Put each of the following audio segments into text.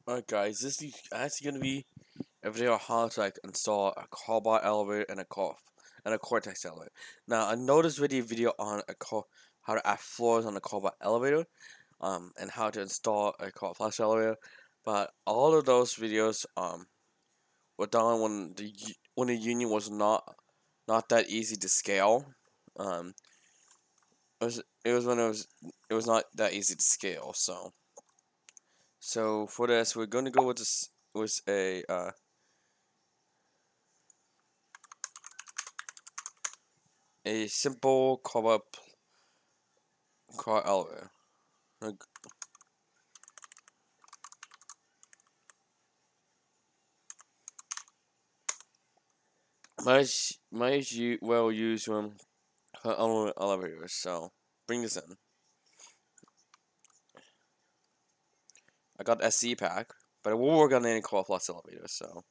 Alright guys, this is actually gonna be a video on how to install a Cobalt elevator and a cortex elevator. Now I know this video on how to add floors on the Cobalt elevator, and how to install a Cobalt flash elevator, but all of those videos were done when the union was not that easy to scale. Um, it was when it was not that easy to scale. So for this, we're gonna go with this with a simple car elevator. Like, well used for elevators. So bring this in. I got SC pack, but it will work on any car plus elevator. So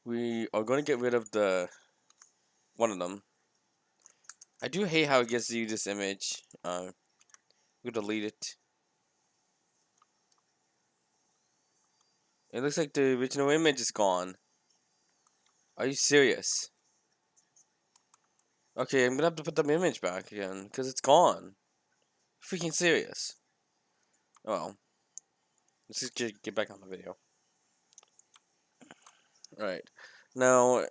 we are going to get rid of the one of them. I do hate how it gives you this image. We'll delete it. It looks like the original image is gone. Are you serious? Okay, I'm gonna have to put the image back again because it's gone. Freaking serious. Oh, let's just get back on the video. Alright. Now,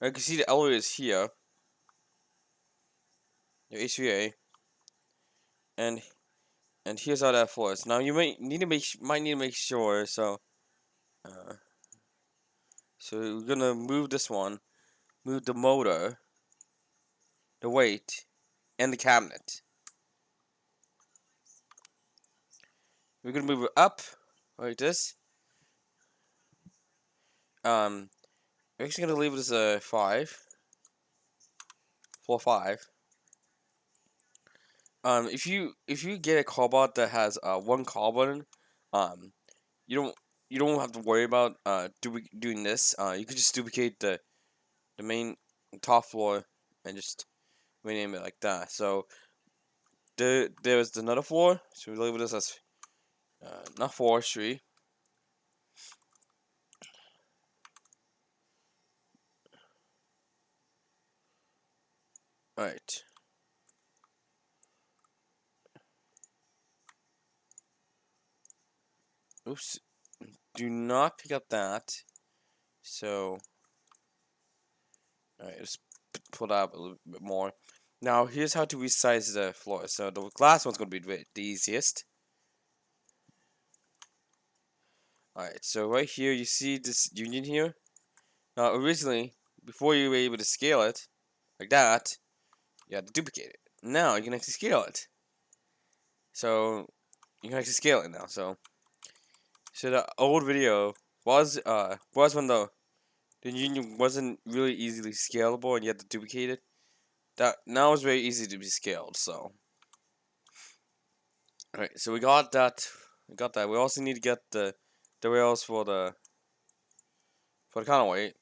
I can see the elevator is here. Your HVA. And here's how that floors. Now you might need to make sure. So we're gonna move this one. Move the motor, the weight, and the cabinet. We're gonna move it up like this. We're actually gonna leave it as a 5. Floor 5. If you get a Cobalt that has one carbon, um you don't have to worry about doing this. You could just duplicate the main top floor and just rename it like that. So there's another floor, so we label this as not forestry. Alright. Oops. Do not pick up that. So alright, let's pull that up a little bit more. Now here's how to resize the floor. So the glass one's gonna be the easiest. Alright, so right here you see this union here. Now originally, before you were able to scale it like that, you had to duplicate it. Now you can actually scale it. So you can actually scale it now. So the old video was when the union wasn't really easily scalable and you had to duplicate it. That now is very easy to be scaled. So alright, so we got that. We got that. We also need to get the rails for the counterweight.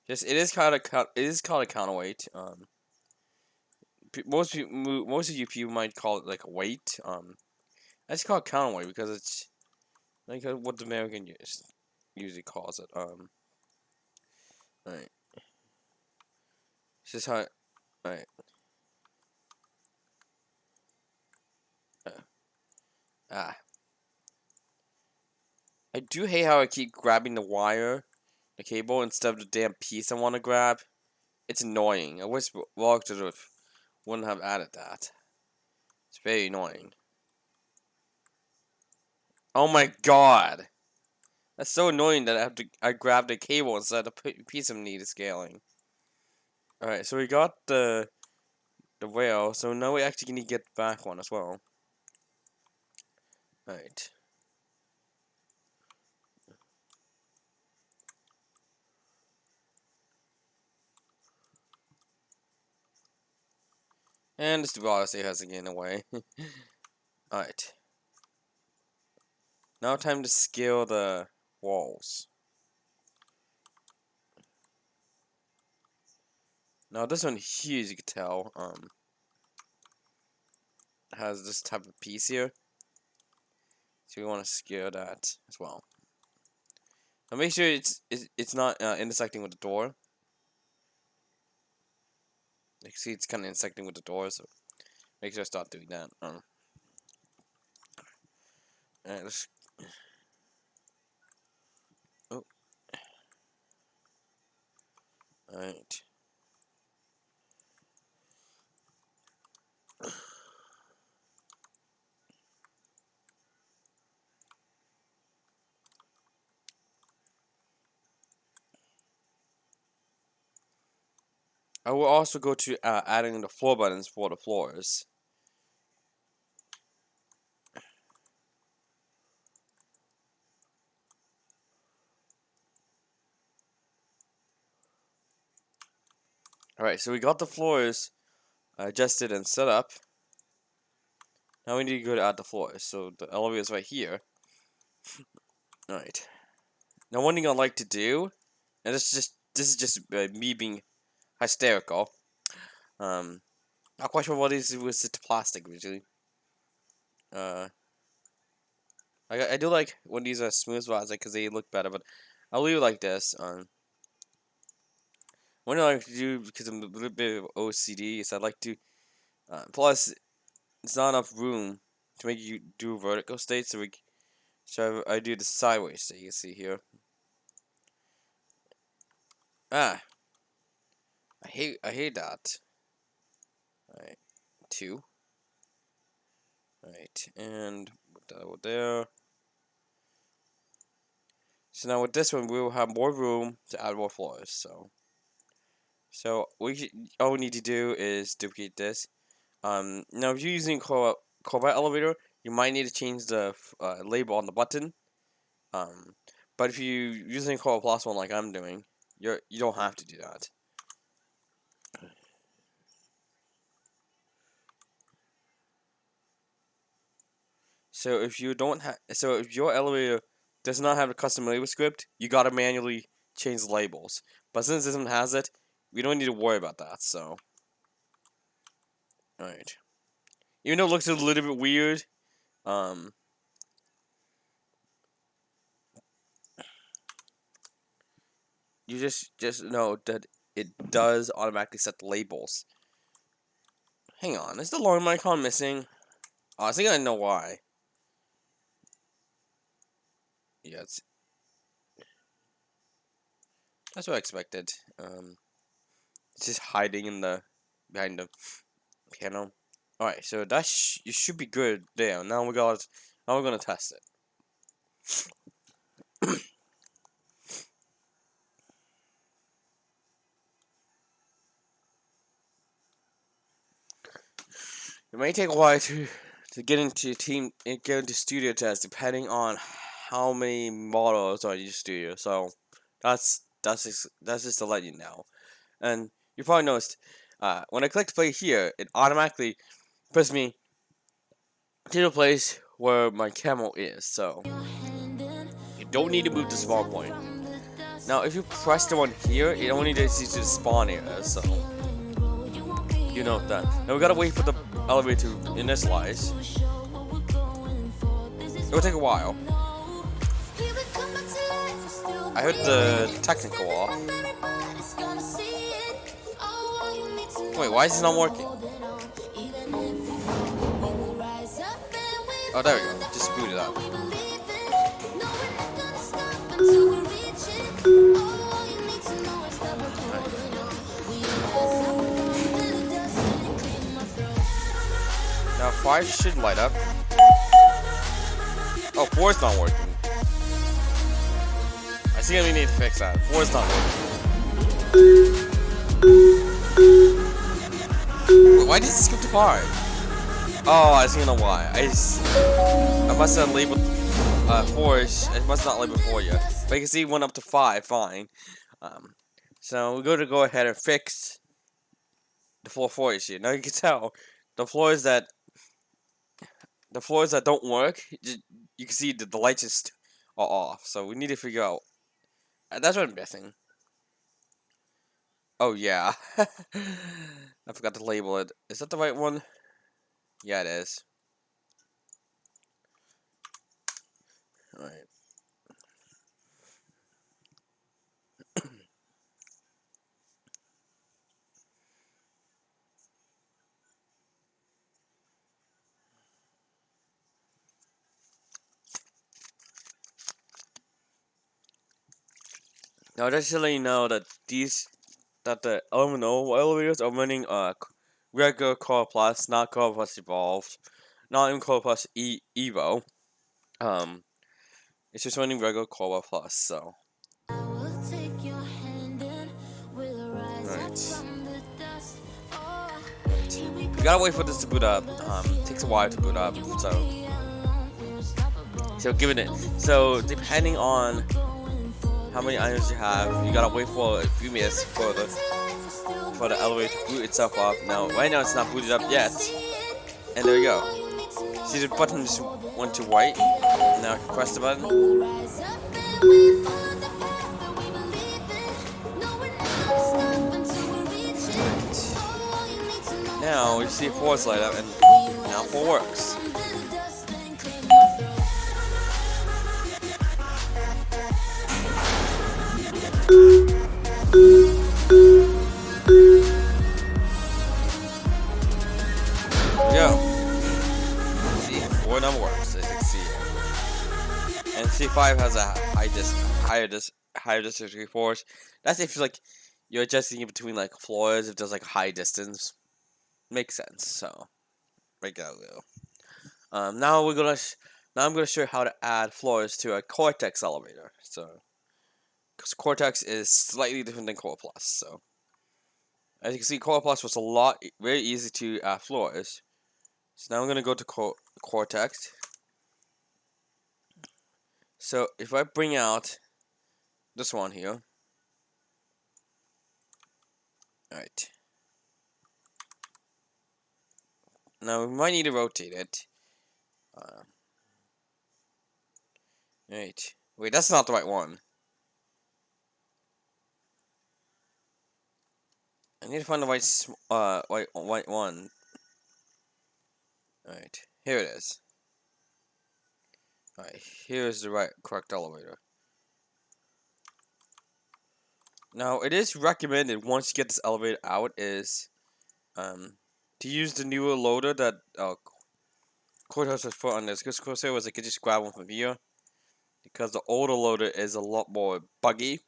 Yes, it is kind of a counterweight. Most of you people might call it like a weight. I just call it counterweight because it's like what the American usually calls it. Alright. This is how. Alright. Ah. I do hate how I keep grabbing the wire, the cable, instead of the damn piece I want to grab. It's annoying. I wish Vlog wouldn't have added that. It's very annoying. Oh my god! That's so annoying that I grabbed the cable instead of the piece of needed scaling. Alright, so we got the rail, so now we actually need to get the back one as well. Alright. And this obviously has to get away. Alright. Now time to scale the walls. Now this one here, as you can tell, has this type of piece here, so we want to secure that as well. Now make sure it's not intersecting with the door. You can see it's kind of intersecting with the door, so make sure I start doing that. Alright, let's. Oh, alright. I will also go to adding the floor buttons for the floors. Alright, so we got the floors adjusted and set up. Now we need to go to add the floors. So the elevator is right here. Alright. Now one thing I like to do, and this is just me being hysterical. Not quite sure what is with the plastic usually. I do like when these are smooth spots because they look better, but I'll leave it like this. One thing I like to do because I'm a little bit of OCD is I like to. Plus, it's not enough room to make you do vertical state, so I do the sideways state. You can see here. Ah, I hate that. Alright, 2. Alright, and put that over there. So now with this one, we will have more room to add more floors. So all we need to do is duplicate this. Now if you're using Cobalt elevator, you might need to change the label on the button. But if you're using Cobalt Plus one like I'm doing, you don't have to do that. So if your elevator does not have a custom label script, you gotta manually change the labels. But since this one has it, we don't need to worry about that. So, alright. Even though it looks a little bit weird, you just know that it does automatically set the labels. Hang on, is the alarm icon missing? Oh, I think I know why. Yeah, that's what I expected. It's just hiding in the behind the piano. All right, so that you should be good there. Now we're gonna test it. It may take a while to get into studio test, depending on how many models are in your studio. So that's just to let you know. And you probably noticed when I click play here, it automatically puts me to the place where my camo is. So you don't need to move the spawn point. Now, if you press the one here, it only takes you to the spawn area. So you know that. Now we gotta wait for the elevator to initialize. It will take a while. I heard the technical off. Wait, why is this not working? Oh, there we go. Just boot it up. Now 5 should light up. Oh, 4 is not working. I see we need to fix that. 4 is not working. Wait, why did it skip to 5? Oh, I see why. I must have labeled 4. I must not label 4 yet. But you can see it went up to 5. Fine. So we're going to go ahead and fix the floor issue. Now you can tell the floors that don't work. You can see that the lights just are off. So we need to figure out. That's what I'm guessing. Oh yeah, I forgot to label it. Is that the right one? Yeah, it is. Alright. Now just to let you know that the elevators are running regular Core Plus, not Core Plus Evolved, not even Core Plus Evo. It's just running regular Core Plus, so. Right. You gotta wait for this to boot up. Takes a while to boot up, so given it. So depending on how many items you have, you gotta wait for a few minutes for the elevator to boot itself up. Now, right now it's not booted up yet, and there you go. See the button just went to white. Now I can press the button. Now you see 4's light up, and now 4 works. There we go. See, 4 now works, as you can see. And C5 has a higher distance force. That's if you're adjusting it between like floors, if there's like high distance. Makes sense. So break it out a little. Now I'm gonna show you how to add floors to a cortex elevator. So, because cortex is slightly different than core plus. So, as you can see, core plus was very easy to add floors. So now I'm gonna go to cortex. So if I bring out this one here, alright. Now we might need to rotate it. Right. Wait, that's not the right one. I need to find the white one. Alright, here it is. Alright, here's the correct elevator. Now, it is recommended once you get this elevator out is to use the newer loader that Cortex has put on this. Because Corsair was like, you just grab one from here. Because the older loader is a lot more buggy.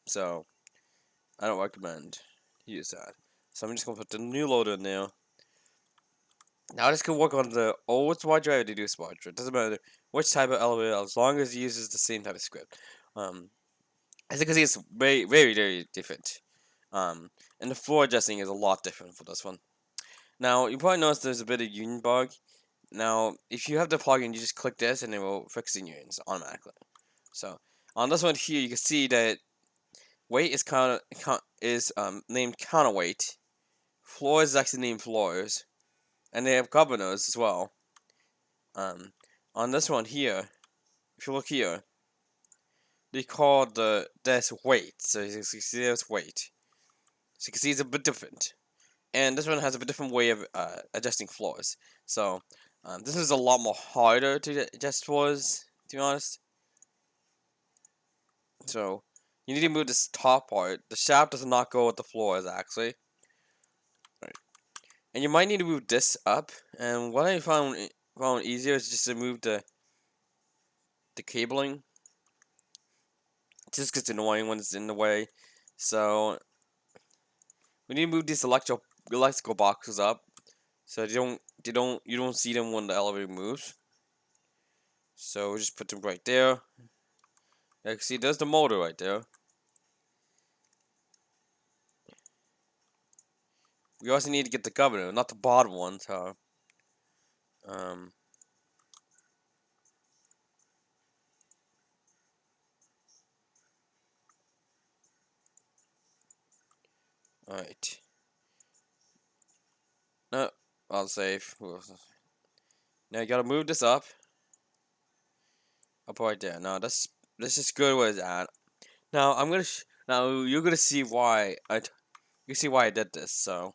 So, I don't recommend use that. So I'm just going to put the new loader in there. Now this can work on the old smart drive or the new smart drive. It doesn't matter which type of elevator, as long as it uses the same type of script. As you can see, it's very, very, very different. And the floor adjusting is a lot different for this one. Now, you probably noticed there's a bit of union bug. Now, if you have the plugin, you just click this and it will fix the unions automatically. So, on this one here, you can see that weight is named counterweight. Floors is actually named floors. And they have governors as well. On this one here, if you look here, they call the desk weight. So you can see there's weight. So you can see it's a bit different. And this one has a bit different way of adjusting floors. So this is a lot more harder to adjust floors, to be honest. So you need to move this top part. The shaft does not go with the floors, actually. Right. And you might need to move this up. And what I found easier is just to move the cabling. Just gets annoying when it's in the way. So we need to move these electrical boxes up, so you don't see them when the elevator moves. So we just put them right there. You can see there's the motor right there. We also need to get the governor, not the bottom one. So alright. No, I'll save. Now you gotta move this up right there. Now this is good where it's at. Now you're gonna see why I did this. So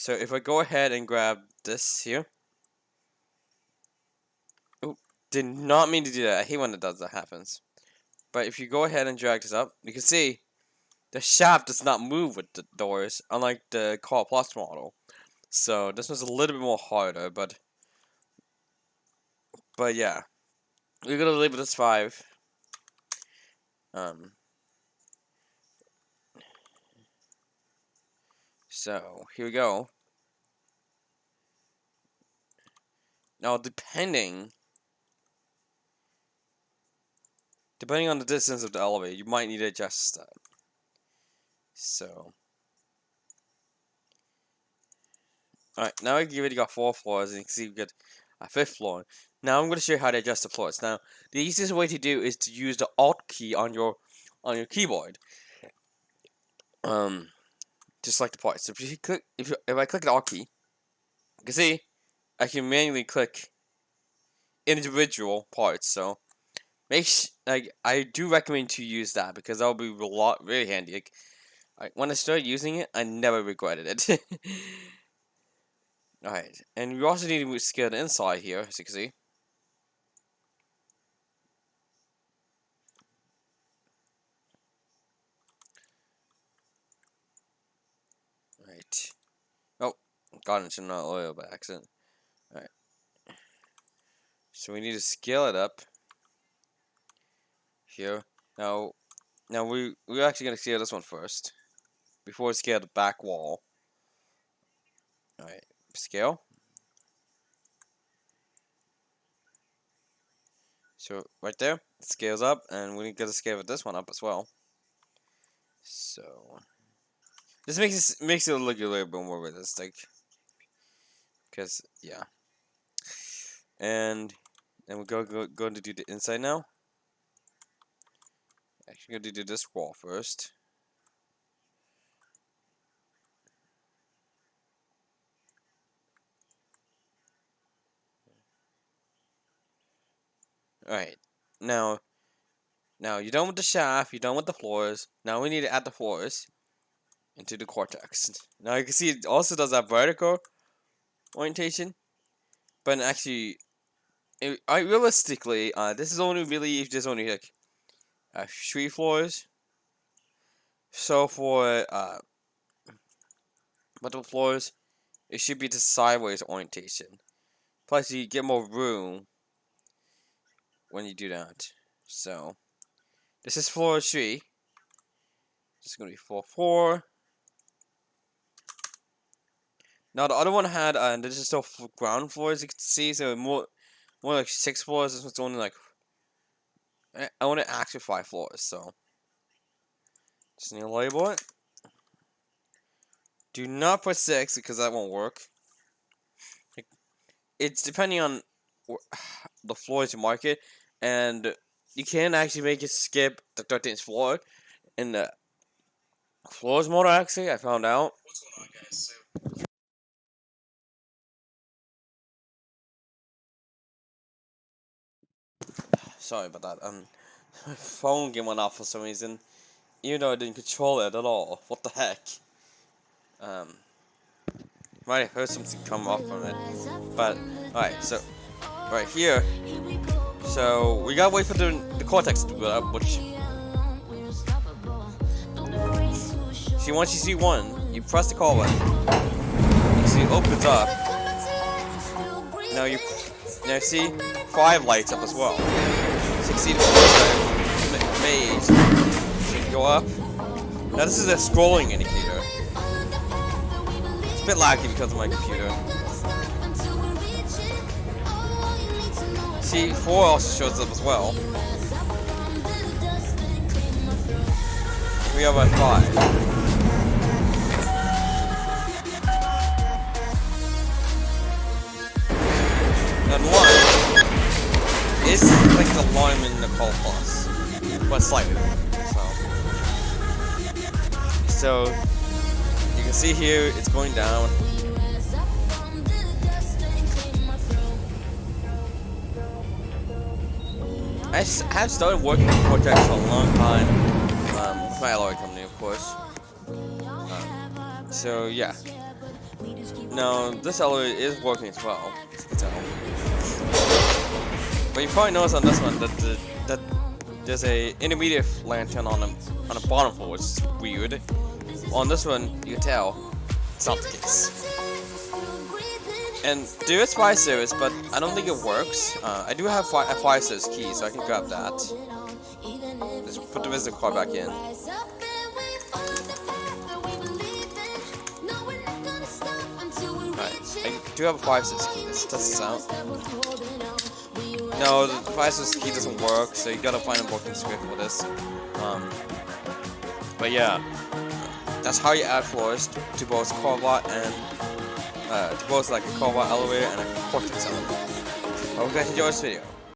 if I go ahead and grab this here. Oh, did not mean to do that. I hate when that happens. But if you go ahead and drag this up, you can see the shaft does not move with the doors, unlike the Cobalt Plus model. So this one's a little bit more harder, but yeah, we're gonna leave it as 5. So here we go. Now, depending on the distance of the elevator, you might need to adjust that. So, alright, now we already got 4 floors, and you can see we get a 5th floor. Now I'm going to show you how to adjust the floors. Now, the easiest way to do is to use the Alt key on your keyboard. Just like the parts. So if you click, if I click the Alt key, you can see I can manually click individual parts. So I do recommend to use that because that will be really handy. When I started using it, I never regretted it. Alright, and we also need to scale the inside here, as you can see. Right. Oh, got into another oil by accident. Alright. So we need to scale it up here. Now we're actually gonna scale this one first before we scale the back wall. Alright, scale. So right there, it scales up, and we gotta scale this one up as well. So this makes it look a little bit more realistic. Cause yeah. And we're going to do the inside now. Actually, going to do this wall first. Alright, now you're done with the shaft, you're done with the floors. Now we need to add the floors into the cortex. Now you can see it also does that vertical orientation, but actually, realistically, this is only really if there's only like 3 floors. So for multiple floors, it should be the sideways orientation. Plus, you get more room when you do that. So this is floor 3. This is gonna be floor 4. Now the other one had this is still ground floor, as you can see, so more like 6 floors. This one's only like I want to actually 5 floors. So just need to label it. Do not put 6 because that won't work. It's depending on the floors you mark it, and you can actually make it skip the 13th floor in the floors mode. Actually, I found out. What's going on, guys? Sorry about that. My phone game went off for some reason, even though I didn't control it at all. What the heck? Might have heard something come off from it, but alright. So right here. So we gotta wait for the cortex to go up, which. See, once you see one, you press the call button. You see it opens up. Now see 5 lights up as well. So you see the first maze. So you can go up. Now this is a scrolling indicator. It's a bit laggy because of my computer. See, 4 also shows up as well. We have a 5. And 1 is like the alarm in the Cobalt Plus, but slightly. So you can see here it's going down. I have started working with Cortex for a long time, with my alloy company, of course. So yeah. Now, this elevator is working as well, as you can tell. But you probably notice on this one that there's a intermediate lantern on the bottom floor, which is weird. On this one, you can tell it's not the case. And there is fire service, but I don't think it works. I do have a fire service key, so I can grab that. Just put the visitor card back in. Alright, I do have a fire service key. Let's test this out. No, the fire service key doesn't work, so you gotta find a working script for this. But yeah, that's how you add floors to both Cobalt and to both like a Cobalt elevator and a cortex elevator. I hope you guys enjoyed this video.